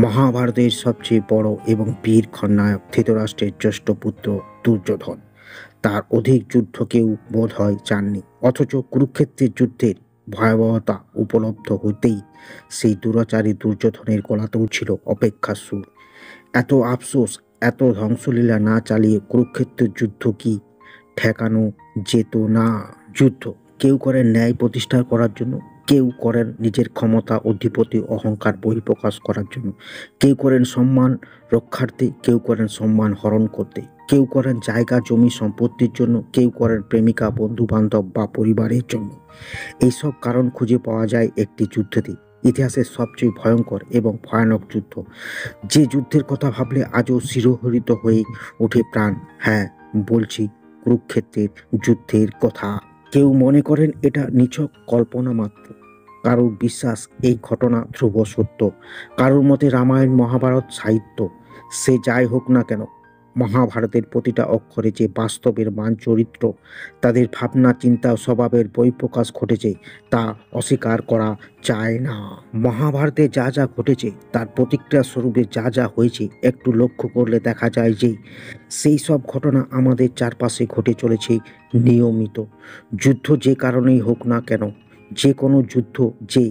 মহাভারতের সবচেয়ে বড় এবং বীর খলনায়ক ধৃতরাষ্ট্রের জ্যেষ্ঠ পুত্র দুর্যোধন। তার অধিক যুদ্ধ কেউ বোধ হয় চাননি, অথচ কুরুক্ষেত্রের যুদ্ধের ভয়াবহতা উপলব্ধ হইতেই সেই দুরাচারী দুর্যোধনের গলাতেও ছিল অপেক্ষার সুর। এত আফসোস, এত ধ্বংসলীলা না চালিয়ে কুরুক্ষেত্রের যুদ্ধ কি ঠেকানো যেত না? যুদ্ধ কেউ করেন ন্যায় প্রতিষ্ঠা করার জন্য, কেউ করেন নিজের ক্ষমতা, অধিপতি, অহংকার বহিঃপ্রকাশ করার জন্য, কেউ করেন সম্মান রক্ষার্থে, কেউ করেন সম্মান হরণ করতে, কেউ করেন জায়গা জমি সম্পত্তির জন্য, কেউ করেন প্রেমিকা, বন্ধু বান্ধব বা পরিবারের জন্য। এইসব কারণ খুঁজে পাওয়া যায় একটি যুদ্ধতে, ইতিহাসের সবচেয়ে ভয়ঙ্কর এবং ভয়ানক যুদ্ধ, যে যুদ্ধের কথা ভাবলে আজও শিরোহরিত হয়ে ওঠে প্রাণ। হ্যাঁ, বলছি কুরুক্ষেত্রের যুদ্ধের কথা। কেউ মনে করেন এটা নিছক কল্পনা মাত্র, কারোর বিশ্বাস এই ঘটনা ধ্রুব সত্য, কারোর মতে রামায়ণ মহাভারত সাহিত্য। সে যাই হোক না কেন, মহাভারতের প্রতিটা অক্ষরে যে বাস্তবের মান চরিত্র, তাদের ভাবনা চিন্তা স্বভাবের বহিঃপ্রকাশ ঘটেছে, তা অস্বীকার করা যায় না। মহাভারতে যা যা ঘটেছে, তার প্রতিক্রিয়া স্বরূপে যা যা হয়েছে, একটু লক্ষ্য করলে দেখা যায় যে সেই সব ঘটনা আমাদের চারপাশে ঘটে চলেছে নিয়মিত। যুদ্ধ যে কারণেই হোক না কেন, যে কোনো যুদ্ধ যে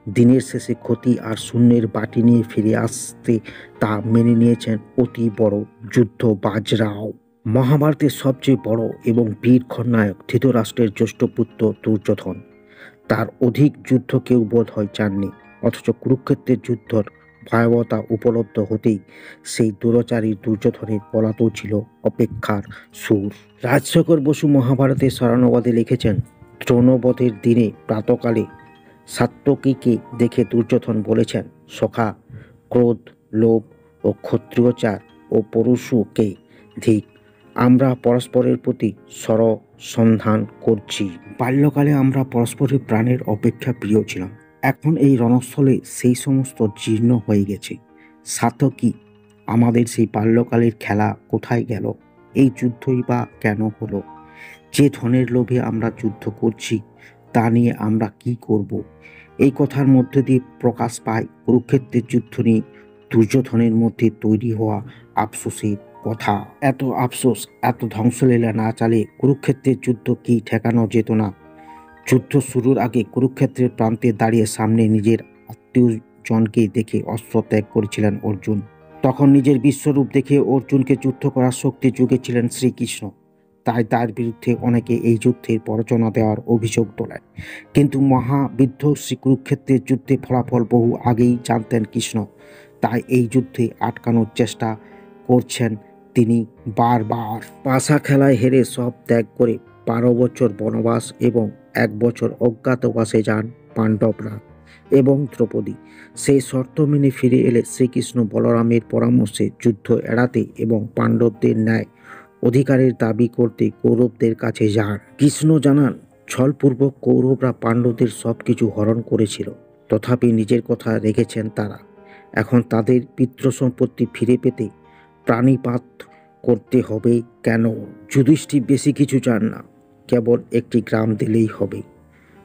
দিনের শেষে ক্ষতি আর শূন্যের বাটি নিয়ে ফিরে আসতে, তা মেনে নিয়েছেন অতি বড় যুদ্ধবাজরাও। মহাভারতের সবচেয়ে বড় এবং বীর খলনায়ক ধৃতরাষ্ট্রের জ্যেষ্ঠ পুত্র দুর্যোধন। তার অধিক যুদ্ধ কেউ বোধ হয় চাননি, অথচ কুরুক্ষেত্রের যুদ্ধর ভয়াবহতা উপলব্ধ হতেই সেই দুরাচারী দুর্যোধনের গলাতেও ছিল অপেক্ষার সুর। রাজশেখর বসু মহাভারতের স্মরণবাদে লিখেছেন, দ্রোণবধের দিনে প্রাতকালে সাত্যকীকে দেখে দুর্যোধন বলেছেন, সখা, ক্রোধ, লোভ ও ক্ষত্রিয়চার ও পরশুকে ধিক, আমরা পরস্পরের প্রতি সরসন্ধান করছি। বাল্যকালে আমরা পরস্পরের প্রাণের অপেক্ষা প্রিয় ছিলাম, এখন এই রণস্থলে সেই সমস্ত জীর্ণ হয়ে গেছে। সাত্যকী, আমাদের সেই বাল্যকালের খেলা কোথায় গেল? এই যুদ্ধই বা কেন হলো? যে ধনের লোভে আমরা যুদ্ধ করছি, তা নিয়ে আমরা কি করব? এই কথার মধ্যে দিয়ে প্রকাশ পায় কুরুক্ষেত্রের যুদ্ধ নিয়ে দুর্যোধনের মধ্যে তৈরি হওয়া আফসোসের কথা। এত আফসোস, এত ধ্বংসলীলা না চালিয়ে কুরুক্ষেত্রের যুদ্ধ কি ঠেকানো যেত না? যুদ্ধ শুরুর আগে কুরুক্ষেত্রের প্রান্তে দাঁড়িয়ে সামনে নিজের আত্মীয়জনকে দেখে অস্ত্র ত্যাগ করেছিলেন অর্জুন। তখন নিজের বিশ্বরূপ দেখে অর্জুনকে যুদ্ধ করার শক্তি জুগিয়েছিলেন শ্রীকৃষ্ণ। তাই তার বিরুদ্ধে অনেকে এই যুদ্ধের প্ররোচনা দেওয়ার অভিযোগ তোলায়। কিন্তু মহাবিধ্বংসী কুরুক্ষেত্রের যুদ্ধে ফলাফল বহু আগেই জানতেন কৃষ্ণ। তাই এই যুদ্ধে আটকানোর চেষ্টা করছেন তিনি বারবার। পাশা খেলায় হেরে সব ত্যাগ করে 12 বছর বনবাস এবং 1 বছর অজ্ঞাতবাসে যান পাণ্ডবরা এবং দ্রৌপদী। সেই শর্ত মেনে ফিরে এলে শ্রীকৃষ্ণ বলরামের পরামর্শে যুদ্ধ এড়াতে এবং পাণ্ডবদের ন্যায় অধিকারের দাবি করতে কৌরবদের কাছে যান। কৃষ্ণ জানান, ছলপূর্বক কৌরবরা পাণ্ডবদের সব কিছু হরণ করেছিল, তথাপি নিজের কথা রেখেছেন তারা। এখন তাদের পিতৃসম্পত্তি ফিরে পেতে প্রাণীপাত করতে হবে কেন? যুধিষ্ঠির বেশি কিছু চান না, কেবল একটি গ্রাম দিলেই হবে।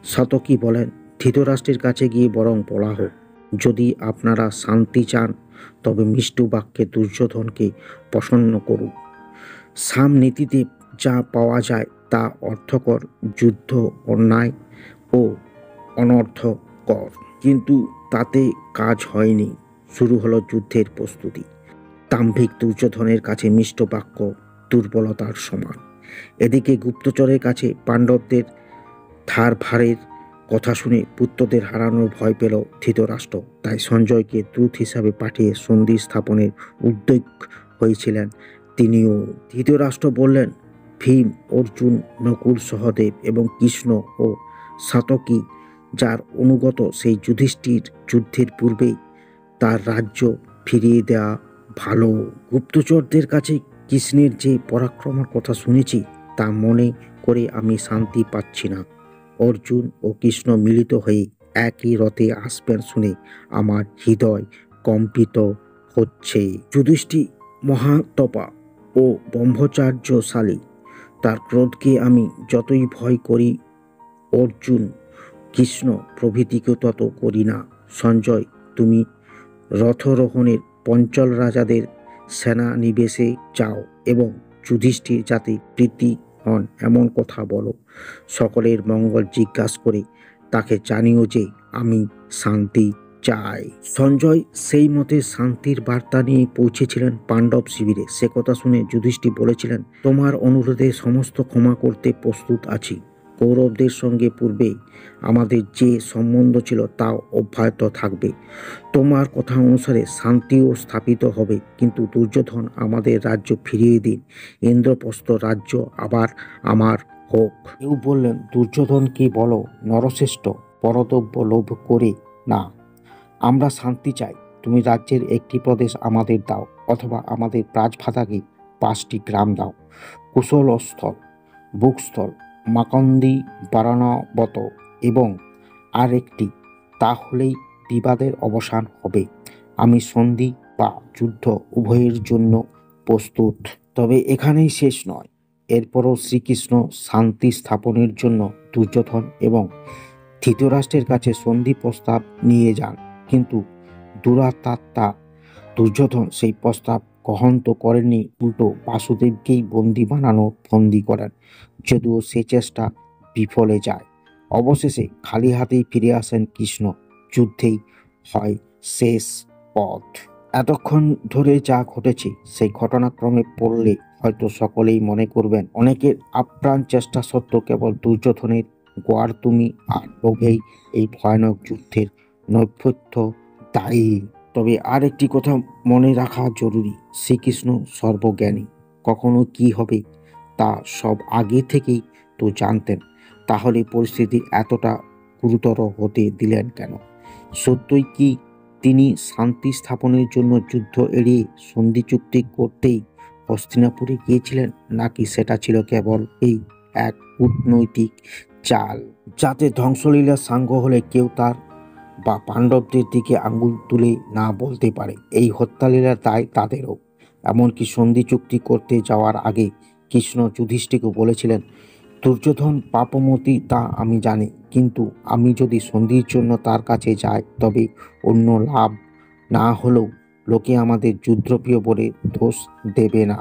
সাত্যকী বলেন, ধৃতরাষ্ট্রের কাছে গিয়ে বরং বলা হোক, যদি আপনারা শান্তি চান তবে মিষ্টু বাক্যে দুর্যোধনকে প্রসন্ন করুন। সামনীতিতে যা পাওয়া যায় তা অর্থকর, যুদ্ধ অন্যায় ও অনর্থকর। কিন্তু তাতে কাজ হয়নি। শুরু হলো যুদ্ধের প্রস্তুতি। দাম্ভিক দুর্যোধনের কাছে মিষ্ট বাক্য দুর্বলতার সমান। এদিকে গুপ্তচরের কাছে পাণ্ডবদের ধার ভারের কথা শুনে পুত্রদের হারানোর ভয় পেল ধৃতরাষ্ট্র। তাই সঞ্জয়কে দূত হিসাবে পাঠিয়ে সন্ধি স্থাপনের উদ্যোগ হয়েছিলেন তিনিও। ধৃতরাষ্ট্র বললেন, ভীম, অর্জুন, নকুল, সহদেব এবং কৃষ্ণ ও সাত্যকী যার অনুগত সেই যুধিষ্ঠির যুদ্ধের পূর্বেই তার রাজ্য ফিরিয়ে দেওয়া ভালো। গুপ্তচরদের কাছে কৃষ্ণের যে পরাক্রমের কথা শুনেছি, তা মনে করে আমি শান্তি পাচ্ছি না। অর্জুন ও কৃষ্ণ মিলিত হয়ে একই রথে আসবেন শুনে আমার হৃদয় কম্পিত হচ্ছে। যুধিষ্ঠির মহাতপা ও ব্রহ্মচার্যশালী, তার ক্রোধকে আমি যতই ভয় করি, অর্জুন, কৃষ্ণ প্রভৃতিকে তত করি না। সঞ্জয়, তুমি রথরোহণের পঞ্চল রাজাদের সেনানিবেশে যাও এবং যুধিষ্ঠির যাতে প্রীতি হন এমন কথা বলো। সকলের মঙ্গল জিজ্ঞাসা করে তাকে জানিও যে আমি শান্তি চাই। সঞ্জয় সেই মতে শান্তির বার্তা নিয়ে পৌঁছেছিলেন পাণ্ডব শিবিরে। সে কথা শুনে যুধিষ্ঠির বলেছিলেন, তোমার অনুরোধে সমস্ত ক্ষমা করতে প্রস্তুত আছি। কৌরবদের সঙ্গে পূর্বে আমাদের যে সম্বন্ধ ছিল তাও অব্যাহত থাকবে। তোমার কথা অনুসারে শান্তিও স্থাপিত হবে, কিন্তু দুর্যোধন আমাদের রাজ্য ফিরিয়ে দিন। ইন্দ্রপ্রস্থ রাজ্য আবার আমার হোক। কেউ বললেন, দুর্যোধন কি বলো নরশ্রেষ্ঠ, পরদ্রব্য লোভ করে না। আমরা শান্তি চাই। তুমি রাজ্যের একটি প্রদেশ আমাদের দাও, অথবা আমাদের প্রাজভাতাকে 5টি গ্রাম দাও, কুশলস্থল, বুকস্থল, মাকন্দি, বারাণবত এবং আর একটি। তাহলেই বিবাদের অবসান হবে। আমি সন্ধি বা যুদ্ধ উভয়ের জন্য প্রস্তুত। তবে এখানেই শেষ নয়। এরপরও শ্রীকৃষ্ণ শান্তি স্থাপনের জন্য দুর্যোধন এবং ধৃতরাষ্ট্রের কাছে সন্ধি প্রস্তাব নিয়ে যান, কিন্তু দুরাত্মা দুর্যোধন সেই প্রস্তাব গ্রহণ তো করেননি, উল্টো বাসুদেবকেই বন্দি বানানোর ফন্দি করেন, যদিও সে চেষ্টা বিফলে যায়। অবশেষে খালি হাতেই ফিরে আসেন কৃষ্ণ। যুদ্ধেই হয় শেষ পথ। এতক্ষণ ধরে যা ঘটেছে সেই ঘটনাক্রমে পড়লে হয়তো সকলেই মনে করবেন অনেকের আপ্রাণ চেষ্টা সত্ত্বেও কেবল দুর্যোধনের গোয়ার্তুমি আর লোভেই এই ভয়ানক যুদ্ধের নৈপথ্য দায়ী। তবে আর একটি কথা মনে রাখা জরুরি, শ্রীকৃষ্ণ সর্বজ্ঞানী। কখনো কি হবে তা সব আগে থেকেই তো জানতেন। তাহলে পরিস্থিতি এতটা গুরুতর হতে দিলেন কেন? সত্যই কি তিনি শান্তি স্থাপনের জন্য যুদ্ধ এড়িয়ে সন্ধি চুক্তি করতেই হস্তিনাপুরে গিয়েছিলেন, নাকি সেটা ছিল কেবল এই এক কূটনৈতিক চাল, যাতে ধ্বংসলীলা সাঙ্গ হলে কেউ তার বা পাণ্ডবদের দিকে আঙুল তুলে না বলতে পারে এই হত্যালীলার দায় তাদেরও? এমনকি সন্ধি চুক্তি করতে যাওয়ার আগে কৃষ্ণ যুধিষ্ঠিরকে বলেছিলেন, দুর্যোধন পাপমতি তা আমি জানি, কিন্তু আমি যদি সন্ধির জন্য তার কাছে যাই তবে অন্য লাভ না হলেও লোকে আমাদের যুদ্ধপ্রিয় বলে দোষ দেবে না।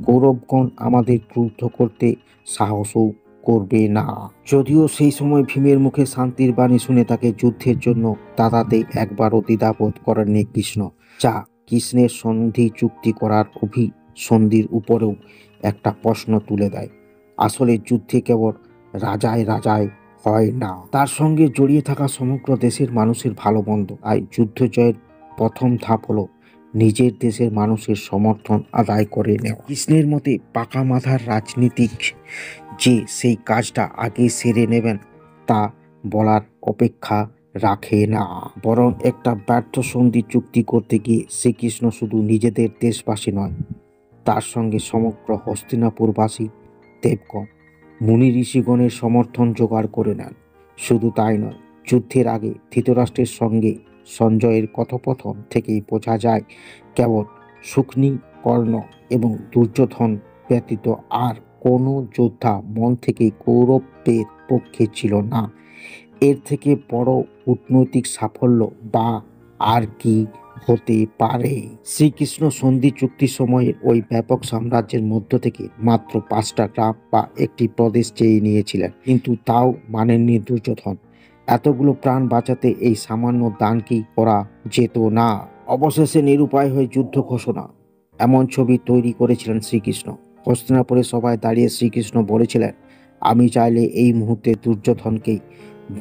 কৌরবগণ আমাদের ক্রুদ্ধ করতে সাহসও করবে না। যদিও সেই সময় ভীমের মুখে শান্তির বাণী শুনে তাকে যুদ্ধের জন্য তাড়াতে একবারও দ্বিধাবোধ করেননি কৃষ্ণ, যা কৃষ্ণের সন্ধি চুক্তি করার অভিসন্ধির উপরেও একটা প্রশ্ন তুলে দেয়। আসলে যুদ্ধে কেবল রাজায় রাজায় হয় না, তার সঙ্গে জড়িয়ে থাকা সমগ্র দেশের মানুষের ভালো মন্দ। তাই যুদ্ধ জয়ের প্রথম ধাপ হলো নিজের দেশের মানুষের সমর্থন আদায় করে নেওয়া। কৃষ্ণের মতে পাকা মাথার রাজনীতিক যে সেই কাজটা আগে সেরে নেবেন তা বলার অপেক্ষা রাখে না, বরং একটা ব্যর্থ সন্ধি চুক্তি করতে গিয়ে শ্রীকৃষ্ণ শুধু নিজেদের দেশবাসী নয়, তার সঙ্গে সমগ্র হস্তিনাপুরবাসী দেবগণ, মুনি ঋষিগণের সমর্থন জোগাড় করে নেন। শুধু তাই নয়, যুদ্ধের আগে ধৃতরাষ্ট্রের সঙ্গে সঞ্জয়ের কথোপকথন থেকেই বোঝা যায় কেবল শকুনি, কর্ণ এবং দুর্যোধন ব্যতীত আর কোনো যোদ্ধা মন থেকে কৌরবদের পক্ষে ছিল না। এর থেকে বড় কূটনৈতিক সাফল্য বা আর কি হতে পারে? শ্রীকৃষ্ণ সন্ধি চুক্তির সময়ে ওই ব্যাপক সাম্রাজ্যের মধ্য থেকে মাত্র 5টা গ্রাম বা একটি প্রদেশ চেয়ে নিয়েছিলেন, কিন্তু তাও মানেননি দুর্যোধন। এতগুলো প্রাণ বাঁচাতে এই সামান্য দান কি করা যেত না? অবশেষে নিরুপায় হয়ে যুদ্ধ ঘোষণা, এমন ছবি তৈরি করেছিলেন শ্রীকৃষ্ণ। হস্তিনাপুরে সবাই দাঁড়িয়ে শ্রীকৃষ্ণ বলেছিলেন, আমি চাইলে এই মুহূর্তে দুর্যোধনকেই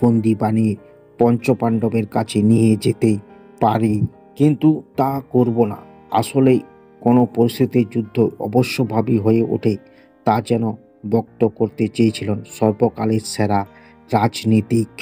বন্দি বানিয়ে পঞ্চপাণ্ডবের কাছে নিয়ে যেতে পারি, কিন্তু তা করব না। আসলেই কোনো পরিস্থিতির যুদ্ধ অবশ্যভাবী হয়ে ওঠে, তা যেন ব্যক্ত করতে চেয়েছিলেন সর্বকালের সেরা রাজনীতিক।